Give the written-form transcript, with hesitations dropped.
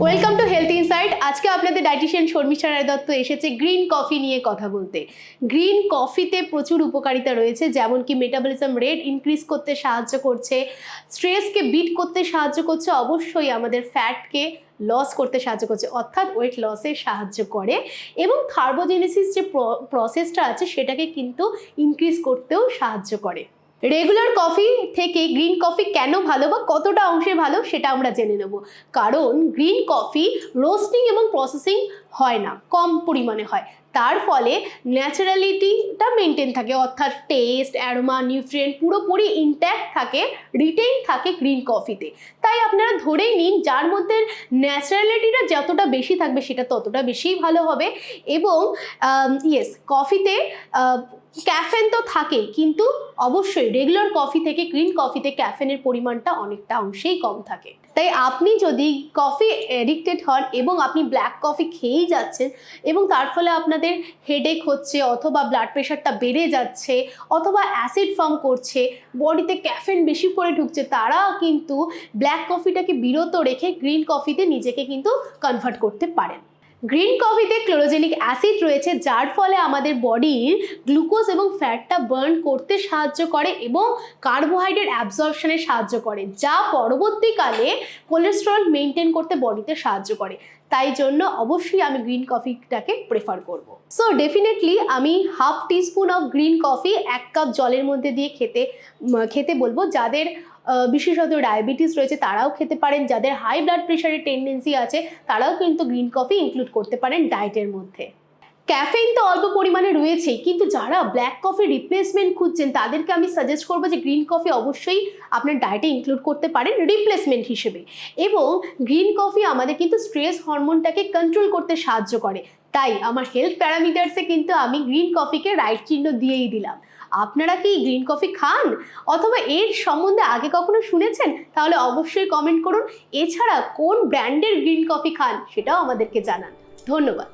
Welcome to health insight. আজকে আপনাদের dietician Sharmistha রায় দত্ত এসেছে গ্রিন কফি নিয়ে কথা বলতে। গ্রিন কফিতে প্রচুর উপকারিতা রয়েছে, যেমন কি মেটাবলিজম রেট ইনক্রিজ করতে সাহায্য করছে, স্ট্রেসকে বিট করতে সাহায্য করছে, অবশ্যই আমাদের ফ্যাটকে লস করতে সাহায্য করছে, অর্থাৎ ওয়েট লসে সাহায্য করে, এবং থার্বোজেনেসিস যে প্রসেসটা আছে সেটাকে কিন্তু ইনক্রিজ করতেও সাহায্য করে। রেগুলার কফি থেকে গ্রিন কফি কেন ভালো বা কতটা অংশে ভালো সেটা আমরা জেনে নেব। কারণ গ্রিন কফি রোস্টিং এবং প্রসেসিং হয় না, কম পরিমাণে হয়, তার ফলে ন্যাচারালিটিটা মেনটেন থাকে, অর্থাৎ টেস্ট, অ্যারোমা, নিউট্রিয়েন্ট পুরোপুরি ইনট্যাক্ট থাকে, রিটেইন থাকে গ্রিন কফিতে। তাই আপনারা ধরেই নিন যার মধ্যে ন্যাচারালিটিটা যতটা বেশি থাকবে সেটা ততটা বেশিই ভালো হবে। এবং কফিতে ক্যাফেন তো থাকেই, কিন্তু অবশ্যই রেগুলার কফি থেকে গ্রিন কফিতে ক্যাফেনের পরিমাণটা অনেকটা অংশেই কম থাকে। তাই আপনি যদি কফি এডিক্টেড হন এবং আপনি ব্ল্যাক কফি খেয়েই যাচ্ছেন এবং তার ফলে আপনাদের হেডেক হচ্ছে, অথবা ব্লাড প্রেশারটা বেড়ে যাচ্ছে, অথবা অ্যাসিড ফর্ম করছে, বডিতে ক্যাফেন বেশি করে ঢুকছে, তারা কিন্তু ব্ল্যাক কফিটাকে বিরত রেখে গ্রিন কফিতে নিজেকে কিন্তু কনভার্ট করতে পারেন। গ্রিন কফিতে ক্লোরোজেনিক অ্যাসিড রয়েছে, যার ফলে আমাদের বডির গ্লুকোজ এবং ফ্যাটটা বার্ন করতে সাহায্য করে এবং কার্বোহাইড্রেট অ্যাবজর্পশনে সাহায্য করে, যা পরবর্তীকালে কোলেস্টেরল মেনটেন করতে বডিতে সাহায্য করে। তাই জন্য অবশ্যই আমি গ্রিন কফিটাকে প্রেফার করব। সো ডেফিনেটলি আমি half teaspoon of green coffee 1 cup জলের মধ্যে দিয়ে খেতে বলবো। যাদের বিশেষত ডায়াবেটিস রয়েছে তারাও খেতে পারেন, যাদের হাই ব্লাড প্রেশারের টেন্ডেন্সি আছে তারাও কিন্তু গ্রিন কফি ইনক্লুড করতে পারেন ডায়েটের মধ্যে। ক্যাফেইন তো অল্প পরিমাণে রয়েছেই, কিন্তু যারা ব্ল্যাক কফি রিপ্লেসমেন্ট খুঁজছেন তাদেরকে আমি সাজেস্ট করবো যে গ্রিন কফি অবশ্যই আপনার ডায়েটে ইনক্লুড করতে পারেন রিপ্লেসমেন্ট হিসেবে। এবং গ্রিন কফি আমাদের কিন্তু স্ট্রেস হরমোনটাকে কন্ট্রোল করতে সাহায্য করে। তাই আমার হেলথ প্যারামিটার্সে কিন্তু আমি গ্রিন কফিকে রাইট চিহ্ন দিয়েই দিলাম। আপনারা কি গ্রিন কফি খান, অথবা এর সম্বন্ধে আগে কখনো শুনেছেন? তাহলে অবশ্যই কমেন্ট করুন। এছাড়া কোন ব্র্যান্ডের গ্রিন কফি খান সেটাও আমাদেরকে জানান। ধন্যবাদ।